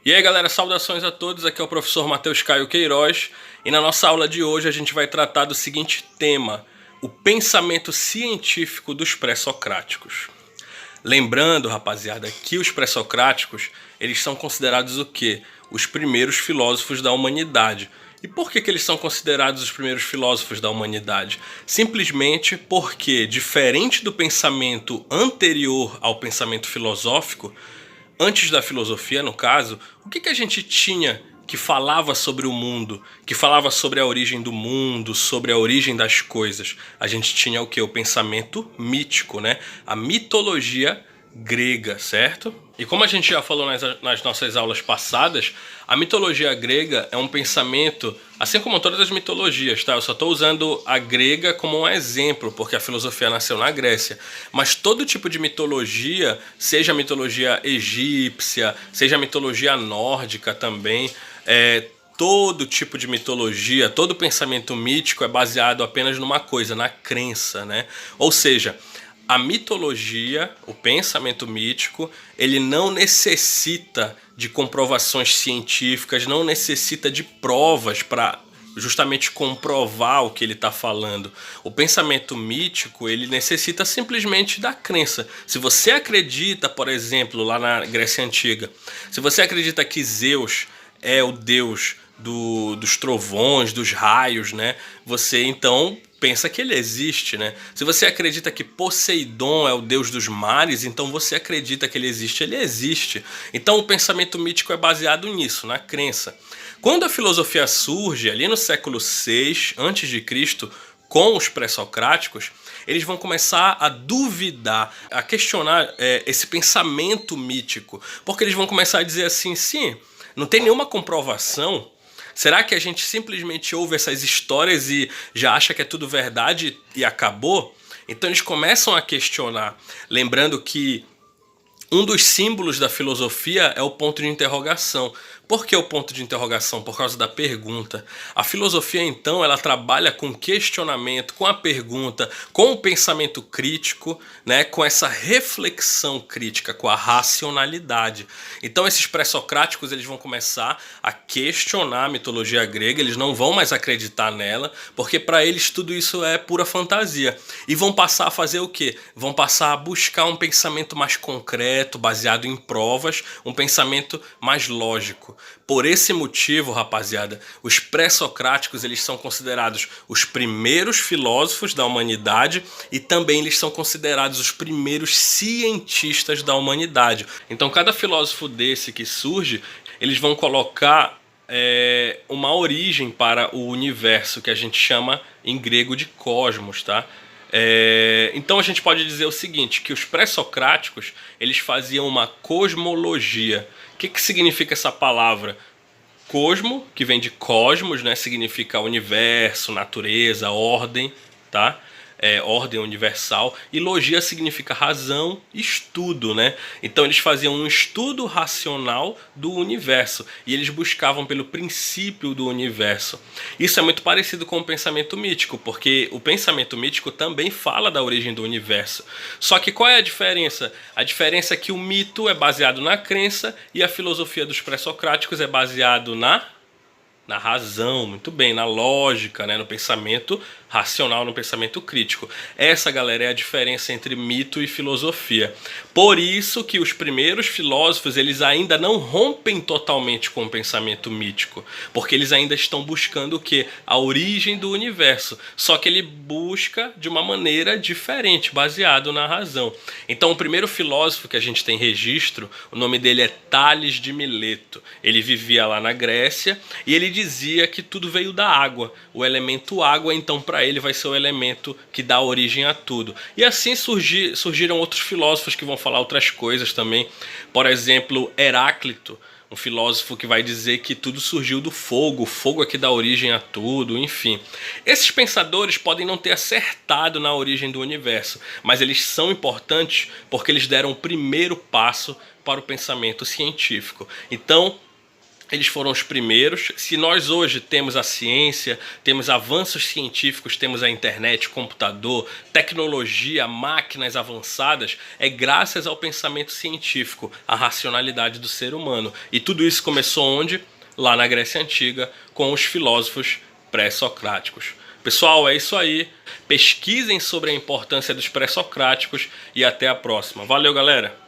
E aí galera, saudações a todos, aqui é o professor Matheus Caio Queiroz e na nossa aula de hoje a gente vai tratar do seguinte tema: o pensamento científico dos pré-socráticos. Lembrando, rapaziada, que os pré-socráticos, eles são considerados o quê? Os primeiros filósofos da humanidade. E por que eles são considerados os primeiros filósofos da humanidade? Simplesmente porque, diferente do pensamento anterior ao pensamento filosófico, antes da filosofia, no caso, o que a gente tinha que falava sobre o mundo, que falava sobre a origem do mundo, sobre a origem das coisas? A gente tinha o quê? O pensamento mítico, né? A mitologia grega, certo? E como a gente já falou nas nossas aulas passadas, a mitologia grega é um pensamento, assim como todas as mitologias, tá? Eu só estou usando a grega como um exemplo, porque a filosofia nasceu na Grécia. Mas todo tipo de mitologia, seja a mitologia egípcia, seja a mitologia nórdica também, todo tipo de mitologia, todo pensamento mítico é baseado apenas numa coisa, na crença, né? Ou seja, a mitologia, o pensamento mítico, ele não necessita de comprovações científicas, não necessita de provas para justamente comprovar o que ele está falando. O pensamento mítico, ele necessita simplesmente da crença. Se você acredita, por exemplo, lá na Grécia Antiga, se você acredita que Zeus é o deus dos trovões, dos raios, né? Você então pensa que ele existe, né? Se você acredita que Poseidon é o deus dos mares, então você acredita que ele existe. Então o pensamento mítico é baseado nisso, na crença. Quando a filosofia surge, ali no século VI a.C., com os pré-socráticos, eles vão começar a duvidar, a questionar esse pensamento mítico, porque eles vão começar a dizer assim, sim, não tem nenhuma comprovação. Será que a gente simplesmente ouve essas histórias e já acha que é tudo verdade e acabou? Então eles começam a questionar, lembrando que um dos símbolos da filosofia é o ponto de interrogação. Por que o ponto de interrogação? Por causa da pergunta. A filosofia, então, ela trabalha com questionamento, com a pergunta, com o pensamento crítico, né? Com essa reflexão crítica, com a racionalidade. Então, esses pré-socráticos, eles vão começar a questionar a mitologia grega, eles não vão mais acreditar nela, porque para eles tudo isso é pura fantasia. E vão passar a fazer o quê? Vão passar a buscar um pensamento mais concreto, baseado em provas, um pensamento mais lógico. Por esse motivo, rapaziada, os pré-socráticos, eles são considerados os primeiros filósofos da humanidade e também eles são considerados os primeiros cientistas da humanidade. Então cada filósofo desse que surge, eles vão colocar uma origem para o universo, que a gente chama em grego de cosmos, tá? Então a gente pode dizer o seguinte, que os pré-socráticos, eles faziam uma cosmologia. O que significa essa palavra? Cosmo, que vem de cosmos, né? Significa universo, natureza, ordem, tá? Ordem universal. E logia significa razão, estudo, né? Então eles faziam um estudo racional do universo e eles buscavam pelo princípio do universo. Isso é muito parecido com o pensamento mítico, porque o pensamento mítico também fala da origem do universo. Só que qual é a diferença? A diferença é que o mito é baseado na crença e a filosofia dos pré-socráticos é baseado na razão, muito bem, na lógica, né, no pensamento racional, no pensamento crítico. Essa, galera, é a diferença entre mito e filosofia. Por isso que os primeiros filósofos, eles ainda não rompem totalmente com o pensamento mítico, porque eles ainda estão buscando o quê? A origem do universo, só que ele busca de uma maneira diferente, baseado na razão. Então o primeiro filósofo que a gente tem registro, o nome dele é Tales de Mileto. Ele vivia lá na Grécia e ele dizia que tudo veio da água. O elemento água, então, para ele vai ser o elemento que dá origem a tudo. E assim surgiram outros filósofos que vão falar outras coisas também. Por exemplo, Heráclito, um filósofo que vai dizer que tudo surgiu do fogo, o fogo é que dá origem a tudo, enfim. Esses pensadores podem não ter acertado na origem do universo, mas eles são importantes porque eles deram o primeiro passo para o pensamento científico. Então, Eles foram os primeiros. Se nós hoje temos a ciência, temos avanços científicos, temos a internet, computador, tecnologia, máquinas avançadas, é graças ao pensamento científico, à racionalidade do ser humano. E tudo isso começou onde? Lá na Grécia Antiga, com os filósofos pré-socráticos. Pessoal, é isso aí. Pesquisem sobre a importância dos pré-socráticos e até a próxima. Valeu, galera!